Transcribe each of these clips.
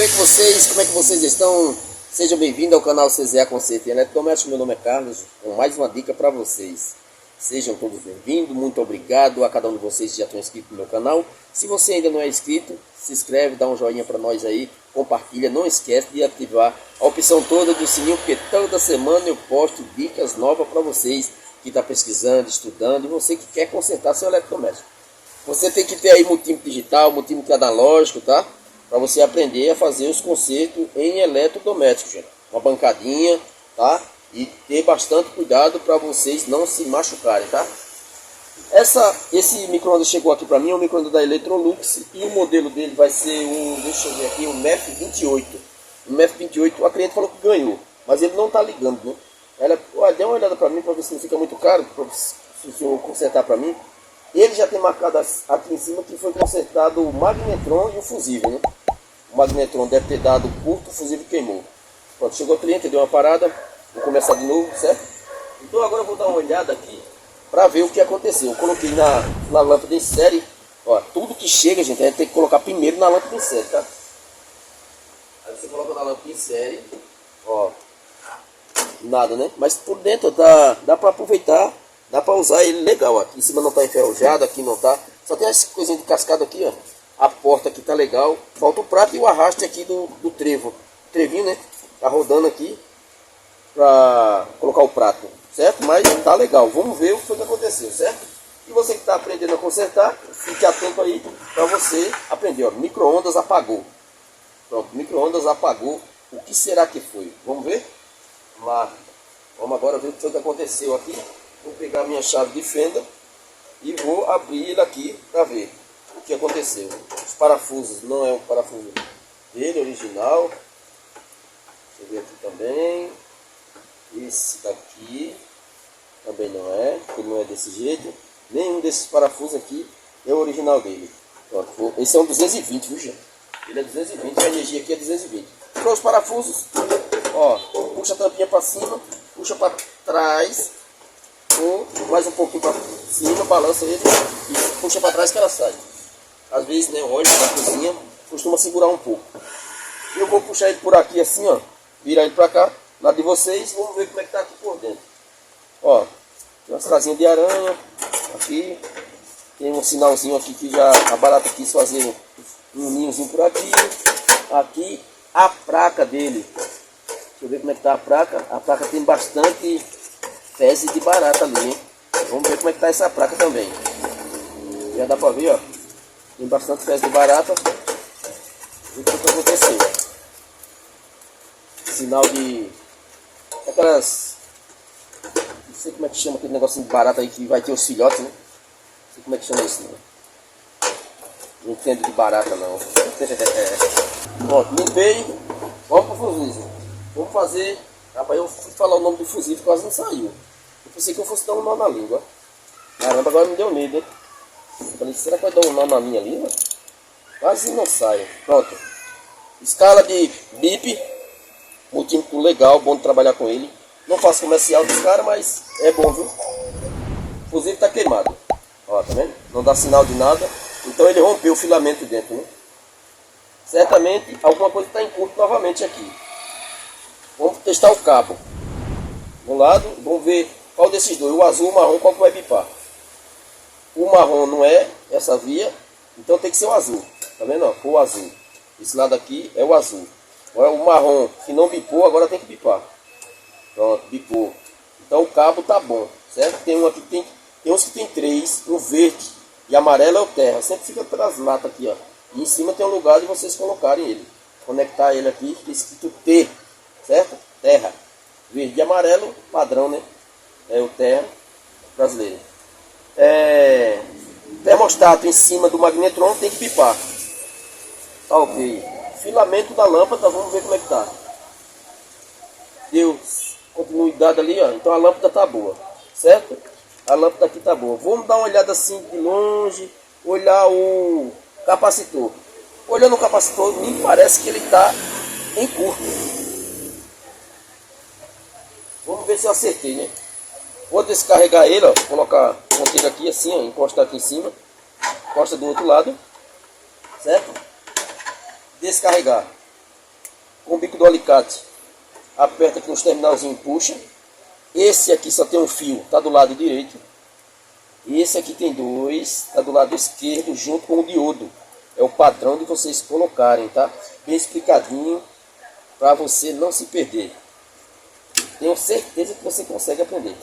bem com vocês? Como é que vocês estão? Sejam bem-vindos ao canal CZA Conceito e Eletrodoméstico. Meu nome é Carlos, com mais uma dica para vocês. Sejam todos bem-vindos, muito obrigado a cada um de vocês que já estão inscritos no meu canal. Se você ainda não é inscrito, se inscreve, dá um joinha para nós aí, compartilha, não esquece de ativar a opção toda do sininho, porque toda semana eu posto dicas novas para vocês que estão pesquisando, estudando, e você que quer consertar seu eletrodoméstico. Você tem que ter aí multímetro digital, multímetro analógico, tá? Para você aprender a fazer os consertos em eletrodomésticos, gente. Uma bancadinha, tá? E ter bastante cuidado para vocês não se machucarem, tá? Esse micro-ondas chegou aqui para mim, é um micro-ondas da Electrolux, e o modelo dele vai ser deixa eu ver aqui, um MEF28. O MEF28, a cliente falou que ganhou, mas ele não tá ligando, né? Ela, dê uma olhada para mim para ver se não fica muito caro, se o senhor consertar para mim. Ele já tem marcado aqui em cima que foi consertado o magnetron e o fusível, né? O magnetron deve ter dado curto, o fusível queimou. Pronto, chegou o cliente, deu uma parada, vou começar de novo, certo? Então agora eu vou dar uma olhada aqui para ver o que aconteceu. Eu coloquei na lâmpada em série, ó, tudo que chega, gente, a gente tem que colocar primeiro na lâmpada em série, tá? Aí você coloca na lâmpada em série, ó, nada, né? Mas por dentro dá para aproveitar. Dá para usar ele legal, ó. Aqui em cima não está enferrujado, aqui não tá. Só tem essa coisinha de cascado aqui, ó. A porta aqui tá legal. Falta o prato e o arraste aqui do trevo. O trevinho, né? Tá rodando aqui para colocar o prato, certo? Mas tá legal. Vamos ver o que foi que aconteceu, certo? E você que está aprendendo a consertar, fique atento aí para você aprender, ó. Micro-ondas apagou. Pronto, micro-ondas apagou. O que será que foi? Vamos ver? Vamos lá. Vamos agora ver o que foi que aconteceu aqui. Vou pegar minha chave de fenda e vou abrir ele aqui para ver o que aconteceu. Os parafusos, não é um parafuso dele, original. Deixa eu ver aqui também. Esse daqui também não é, porque não é desse jeito. Nenhum desses parafusos aqui é o original dele. Pronto, esse é um 220, viu, gente? Ele é 220, a energia aqui é 220. Para os parafusos, ó, puxa a tampinha para cima, puxa para trás. Mais um pouquinho para cima, balança ele e puxa para trás que ela sai. Às vezes, né, o óleo da cozinha costuma segurar um pouco. Eu vou puxar ele por aqui assim, ó, virar ele para cá, lá de vocês, vamos ver como é que tá aqui por dentro. Ó, tem umas casinhas de aranha aqui, tem um sinalzinho aqui que já a barata quis fazer um ninhozinho por aqui. Aqui a placa dele, deixa eu ver como é que tá a placa. A placa tem bastante fezes de barata ali, hein? Vamos ver como é que tá essa placa também. Já dá pra ver, ó. Tem bastante fezes de barata. O que aconteceu? Sinal de aquelas, não sei como é que chama aquele negocinho de barata aí que vai ter os filhotes, né? Não sei como é que chama isso, não. Não entendo de barata, não. Pronto, limpei. Vamos pro fusível. Vamos fazer. Rapaz, eu fui falar o nome do fusível, quase não saiu. Eu pensei que eu fosse dar um nó na língua. Caramba, agora me deu medo, hein? Eu falei, será que vai dar um nó na minha língua? Quase não sai. Pronto. Escala de bip. Multímetro legal, bom de trabalhar com ele. Não faço comercial dos caras, mas é bom, viu? O fusível tá queimado. Ó, tá vendo? Não dá sinal de nada. Então ele rompeu o filamento dentro, né? Certamente alguma coisa está em curto novamente aqui. Vamos testar o cabo. Um lado, vamos ver qual desses dois, o azul ou o marrom, qual que vai bipar. O marrom não é essa via, então tem que ser o azul. Tá vendo? Ó, o azul. Esse lado aqui é o azul. Agora, o marrom que não bipou, agora tem que bipar. Pronto, bipou. Então o cabo tá bom, certo? Tem um aqui tem uns que tem três, um verde e amarelo é o terra. Sempre fica pelas latas aqui, ó. E em cima tem um lugar de vocês colocarem ele. Conectar ele aqui, escrito T, certo? Terra. Verde e amarelo, padrão, né? É o terra brasileiro. Termostato em cima do magnetron tem que pipar. Tá ok. Filamento da lâmpada, vamos ver como é que tá. Deu continuidade ali, ó. Então a lâmpada tá boa, certo? A lâmpada aqui tá boa. Vamos dar uma olhada assim de longe, olhar o capacitor. Olhando o capacitor, me parece que ele tá em curto. Vamos ver se eu acertei, né? Vou descarregar ele, ó. Colocar a ponteira aqui assim, ó. Encostar aqui em cima. Encosta do outro lado. Certo? Descarregar. com o bico do alicate, aperta aqui nos terminalzinhos e puxa. Esse aqui só tem um fio, tá do lado direito. E esse aqui tem dois, tá do lado esquerdo, junto com o diodo. É o padrão de vocês colocarem, tá? Bem explicadinho, para você não se perder. Tenho certeza que você consegue aprender.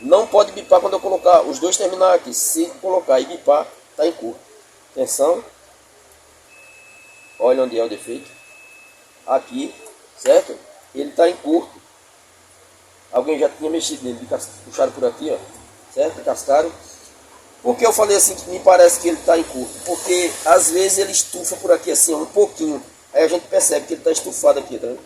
Não pode bipar quando eu colocar os dois terminais aqui. Se colocar e bipar, tá em curto. Atenção. Olha onde é o defeito. Aqui, certo? Ele tá em curto. Alguém já tinha mexido nele, puxaram por aqui, ó. Certo? Cascaram. Por que eu falei assim que me parece que ele está em curto? Porque às vezes ele estufa por aqui assim, um pouquinho. Aí a gente percebe que ele está estufado aqui, tá vendo?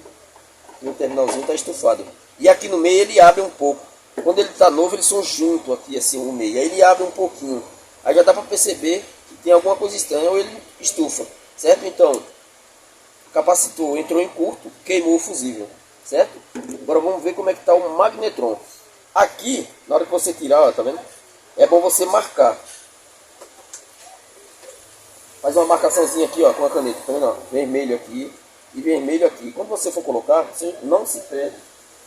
O terminalzinho está estufado. E aqui no meio ele abre um pouco. Quando ele está novo, eles são juntos aqui assim, no meio. Aí ele abre um pouquinho. Aí já dá para perceber que tem alguma coisa estranha ou ele estufa. Certo? Então, o capacitor entrou em curto, queimou o fusível. Certo? Agora vamos ver como é que está o magnetron. Aqui, na hora que você tirar, ó, tá vendo? É bom você marcar. Faz uma marcaçãozinha aqui, ó, com a caneta, tá vendo? Ó? Vermelho aqui e vermelho aqui. Quando você for colocar, você não se perde,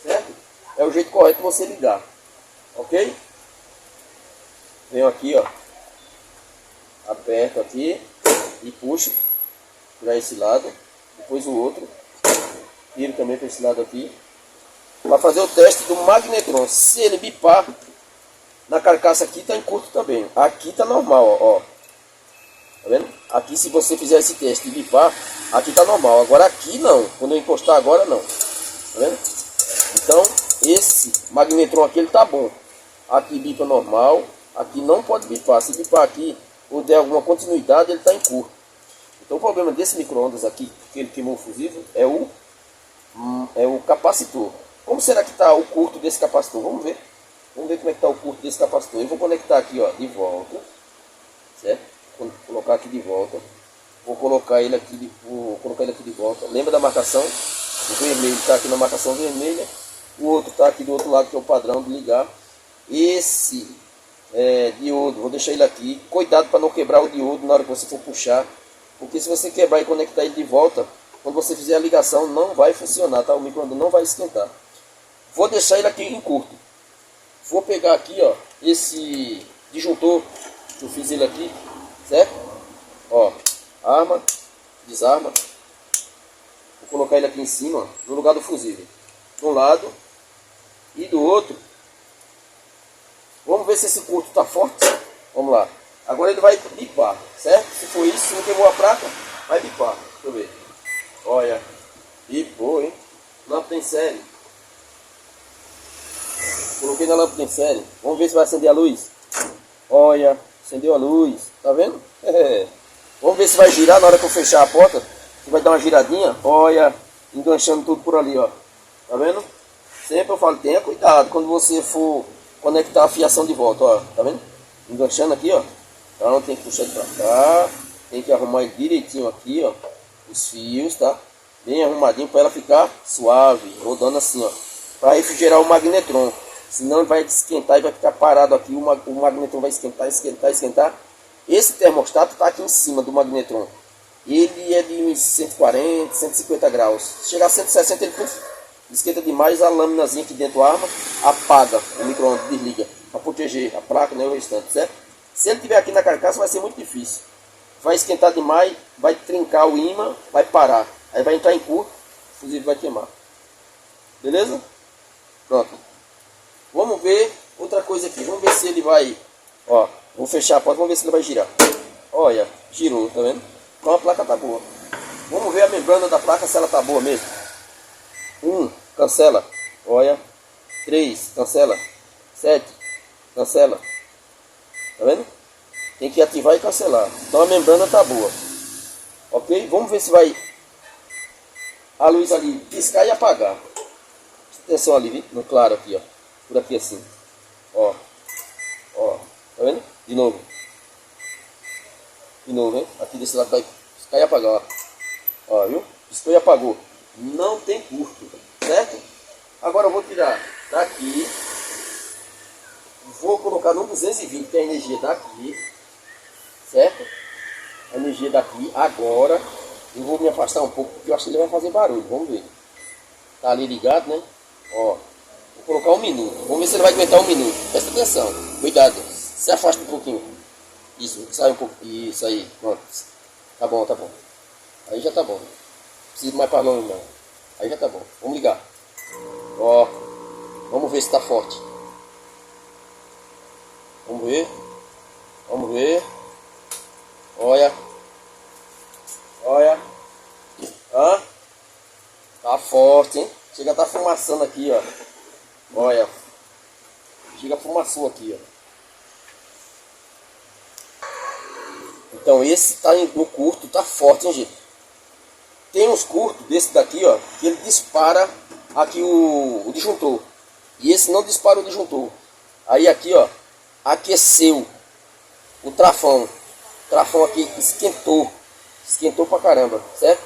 certo? É o jeito correto de você ligar, ok? Venho aqui, ó, aperto aqui e puxo para esse lado, depois o outro, tiro também para esse lado aqui, para fazer o teste do magnetron. Se ele bipar, na carcaça aqui está em curto também. Aqui está normal, ó. Tá vendo? Aqui, se você fizer esse teste e bipar, aqui está normal. Agora aqui não. Quando eu encostar agora, não. Tá vendo? Então, esse magnetron aqui, ele tá bom. Aqui bipa normal. Aqui não pode bipar. Se bipar aqui, ou der alguma continuidade, ele está em curto. Então, o problema desse micro-ondas aqui, que ele queimou o fusível, é o capacitor. Como será que está o curto desse capacitor? Vamos ver. Vamos ver como é que está o curto desse capacitor. Eu vou conectar aqui, ó, de volta. Certo? Vou colocar aqui de volta. Vou colocar ele aqui de volta. Lembra da marcação? O vermelho está aqui na marcação vermelha. O outro está aqui do outro lado, que é o padrão de ligar. Esse diodo, vou deixar ele aqui. Cuidado para não quebrar o diodo na hora que você for puxar. Porque se você quebrar e conectar ele de volta, quando você fizer a ligação, não vai funcionar, tá? O micro-ondas não vai esquentar. Vou deixar ele aqui em curto. Vou pegar aqui, ó, esse disjuntor que eu fiz ele aqui, certo? Ó, arma, desarma. Vou colocar ele aqui em cima, ó, no lugar do fusível. De um lado e do outro. Vamos ver se esse curto tá forte. Vamos lá. Agora ele vai bipar, certo? Se for isso, se não queimou a placa, vai bipar. Deixa eu ver. Olha, bipou, hein? Lâmpada em série. Coloquei na lâmpada em série. Vamos ver se vai acender a luz. Olha, acendeu a luz. Tá vendo? Vamos ver se vai girar na hora que eu fechar a porta. Se vai dar uma giradinha. Olha, enganchando tudo por ali, ó. Tá vendo? Sempre eu falo, tenha cuidado quando você for conectar a fiação de volta, ó. Tá vendo? Enganchando aqui, ó. Então tem que puxar ele pra cá. Tem que arrumar ele direitinho aqui, ó. Os fios, tá? Bem arrumadinho para ela ficar suave. Rodando assim, ó. Para refrigerar o magnetron. Senão ele vai esquentar e vai ficar parado aqui. O magnetron vai esquentar, esquentar, esquentar. Esse termostato está aqui em cima do magnetron. Ele é de 140, 150 graus. Se chegar a 160, ele esquenta demais. A lâminazinha aqui dentro da arma apaga o micro-ondas, desliga. Para proteger a placa, né, o restante, certo? Se ele tiver aqui na carcaça, vai ser muito difícil. Vai esquentar demais, vai trincar o ímã, vai parar. Aí vai entrar em curto, o fusível vai queimar. Beleza? Pronto. Vamos ver outra coisa aqui. Vamos ver se ele vai... Ó, vou fechar a porta, vamos ver se ele vai girar. Olha, girou, tá vendo? Então a placa tá boa. Vamos ver a membrana da placa, se ela tá boa mesmo. 1, cancela. Olha. 3, cancela. 7, cancela. Tá vendo? Tem que ativar e cancelar. Então a membrana tá boa. Ok? Vamos ver se vai a luz ali piscar e apagar. Atenção ali, viu? No claro aqui, ó. Por aqui assim. Ó. Ó. Tá vendo? De novo. De novo, hein? Aqui desse lado vai piscar e apagar, ó. Ó, viu? Piscou e apagou. Não tem curto. Certo? Agora eu vou tirar daqui. Vou colocar no 220, que é a energia daqui. Certo? A energia daqui. Agora Eu vou me afastar um pouco porque eu acho que ele vai fazer barulho. Vamos ver. Tá ali ligado, né? Ó. Vou colocar 1 minuto. Vamos ver se ele vai aguentar 1 minuto. Presta atenção. Cuidado. Se afasta um pouquinho. Isso, sai um pouco. Isso aí. Pronto. Tá bom, tá bom. Aí já tá bom. Não preciso mais para longe não. Aí já tá bom. Vamos ligar. Ó. Vamos ver se tá forte. Vamos ver. Vamos ver. Olha. Olha. Hã? Tá forte, hein? Chega a tá fumaçando aqui, ó. Olha. Chega a fumaçou aqui, ó. Então esse tá no curto, tá forte, hein, gente? Tem uns curtos desse daqui, ó, que ele dispara aqui o disjuntor. E esse não dispara o disjuntor. Aí aqui, ó, aqueceu o trafão. O trafão aqui esquentou. Esquentou pra caramba, certo?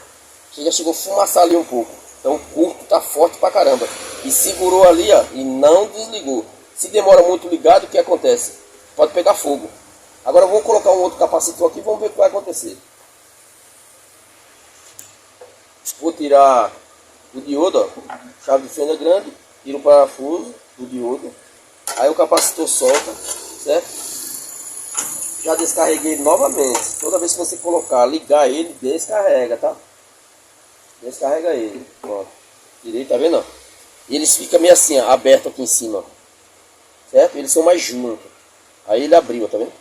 Já chegou a fumaçar ali um pouco. Então o curto tá forte pra caramba. E segurou ali, ó, e não desligou. Se demora muito ligado, o que acontece? Pode pegar fogo. Agora eu vou colocar um outro capacitor aqui e vamos ver o que vai acontecer. Vou tirar o diodo, ó, chave de fenda grande, tiro o parafuso do diodo. Aí o capacitor solta, certo? Já descarreguei ele novamente. Toda vez que você colocar, ligar ele, descarrega, tá? Descarrega ele. Pronto. Tirei, tá vendo? E eles ficam meio assim, ó, aberto aqui em cima. Certo? Eles são mais juntos. Aí ele abriu, tá vendo?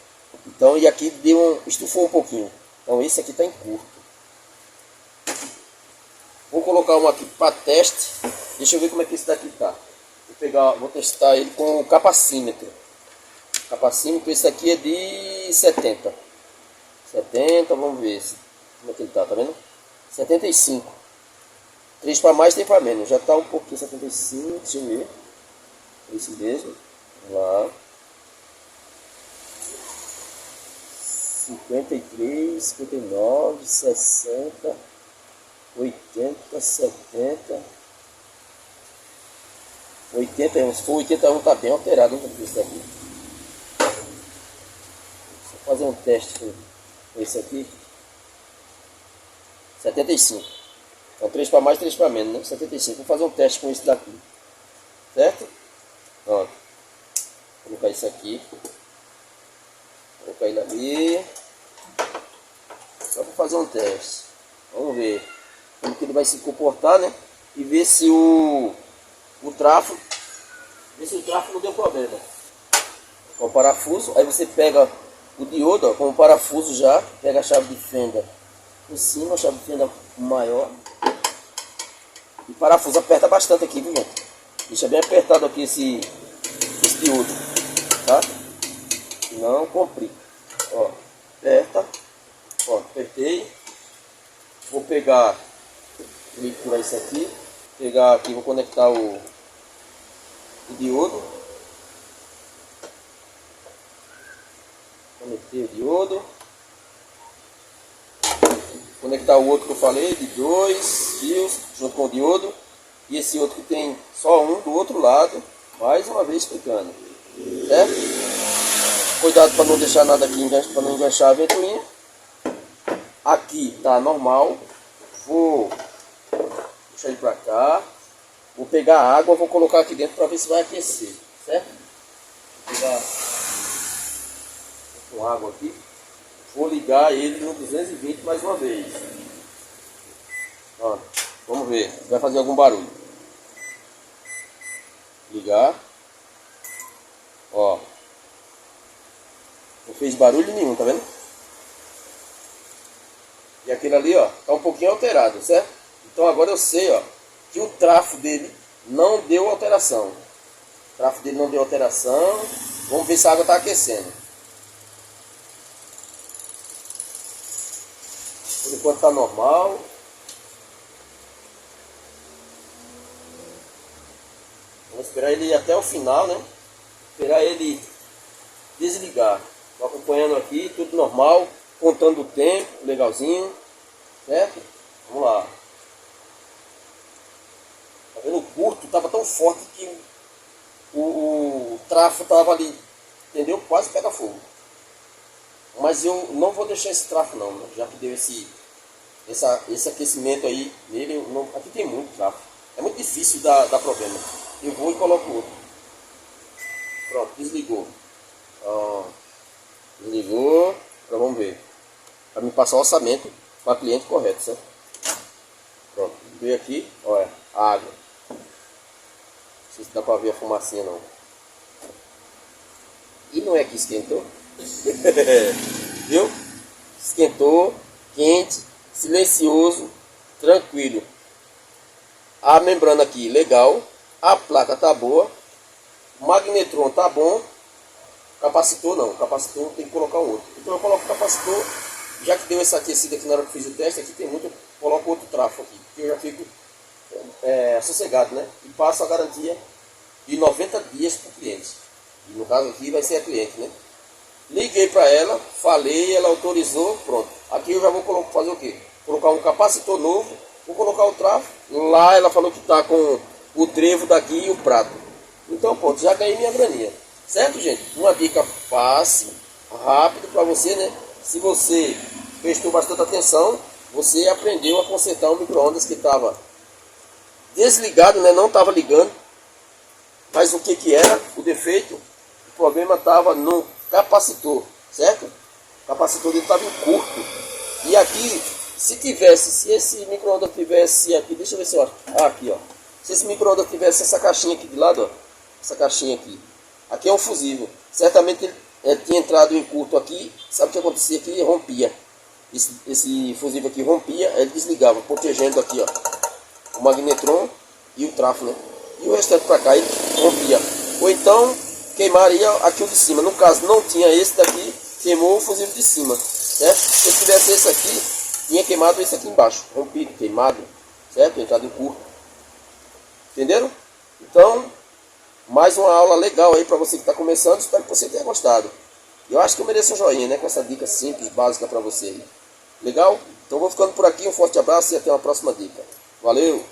Então, e aqui estufou um pouquinho. Então esse aqui tá em curto. Vou colocar um aqui para teste. Deixa eu ver como é que esse daqui tá. Vou testar ele com o capacímetro. Capacímetro, esse aqui é de 70. 70, vamos ver como é que ele tá vendo? 75. 3 para mais, 3 para menos. Já tá um pouquinho 75, deixa eu ver. Esse mesmo. Vamos lá. 53, 59, 60, 80, 70, 81. Se for 81 tá bem alterado, hein, isso daqui. Vou fazer um teste com esse aqui. 75. Então 3 para mais, 3 para menos, né? 75. Vou fazer um teste com esse daqui. Certo? Pronto. Vou colocar isso aqui. Vou colocar ele ali. Só para fazer um teste. Vamos ver como que ele vai se comportar, né? E ver se o trafo. Ver se o trafo não deu problema. Com o parafuso. Aí você pega o diodo, ó, com o parafuso já. Pega a chave de fenda em cima, a chave de fenda maior. E o parafuso aperta bastante aqui, viu, gente? Deixa bem apertado aqui esse diodo, tá? Não complica. Ó, aperta. Ó, apertei. Vou pegar, vou tirar isso aqui. Pegar aqui, vou conectar o diodo. Conectei o diodo. Conectar o outro que eu falei, de 2 fios, junto com o diodo. E esse outro que tem só um do outro lado. Mais uma vez explicando. Certo? Cuidado para não deixar nada aqui, para não enganchar a ventoinha. Aqui tá normal. Vou puxar ele para cá. Vou pegar a água, vou colocar aqui dentro para ver se vai aquecer. Certo? Vou pegar com água aqui. Vou ligar ele no 220 mais uma vez. Ó, vamos ver. Vai fazer algum barulho. Ligar. Ó. Não fez barulho nenhum, tá vendo? E aquele ali, ó, tá um pouquinho alterado, certo? Então agora eu sei, ó, que o trafo dele não deu alteração. O trafo dele não deu alteração. Vamos ver se a água tá aquecendo. Por enquanto tá normal. Vamos esperar ele ir até o final, né? Esperar ele desligar. Estou acompanhando aqui, tudo normal. Contando o tempo, legalzinho. Certo? Vamos lá. Tá vendo? O curto estava tão forte que o trafo estava ali. Entendeu? Quase pega fogo. Mas eu não vou deixar esse trafo não, né? Já que deu esse esse aquecimento aí nele, não, aqui tem muito tráfego. É muito difícil dar problema. Eu vou e coloco outro. Pronto, desligou. Ó, desligou. Agora vamos ver. Para me passar o orçamento para o cliente correto, certo? Pronto, veio aqui, olha, água. Não sei se dá para ver a fumacinha não. E não é que esquentou? Viu? Esquentou, quente, silencioso, tranquilo. A membrana aqui legal, a placa tá boa, o magnetron tá bom, capacitor não, capacitor tem que colocar um outro. Então eu coloco o capacitor, já que deu essa aquecida aqui na hora que fiz o teste, aqui tem muito, eu coloco outro trafo aqui, porque eu já fico sossegado, né? E passo a garantia de 90 dias para o cliente. E no caso aqui vai ser a cliente, né? Liguei para ela, falei, ela autorizou, pronto. Aqui eu já vou fazer o quê? Colocar um capacitor novo, vou colocar o trafo. Lá ela falou que está com o trevo daqui e o prato. Então pronto, já ganhei minha graninha. Certo, gente? Uma dica fácil, rápido para você, né? Se você prestou bastante atenção, você aprendeu a consertar um micro-ondas que estava desligado, né? Não estava ligando. Mas o que era o defeito? O problema estava no capacitor, certo? O capacitor dele estava em curto. E aqui, se esse micro-ondas tivesse aqui, deixa eu ver se eu acho. Aqui, ó. Se esse micro-ondas tivesse essa caixinha aqui de lado, ó. Essa caixinha aqui. Aqui é um fusível. Certamente ele tinha entrado em curto aqui. Sabe o que acontecia aqui? Ele rompia. Esse fusível aqui rompia, ele desligava, protegendo aqui, ó, o magnetron e o trafo, né? E o restante para cá ele rompia. Ou então queimaria aqui o de cima. No caso não tinha esse daqui, queimou o fusível de cima, certo? Se tivesse esse aqui, tinha queimado esse aqui embaixo, rompido, queimado, certo? Entrado em curto. Entenderam? Então, mais uma aula legal aí para você que está começando. Espero que você tenha gostado. Eu acho que eu mereço um joinha, né? Com essa dica simples, básica para você aí. Legal? Então vou ficando por aqui. Um forte abraço e até uma próxima dica. Valeu!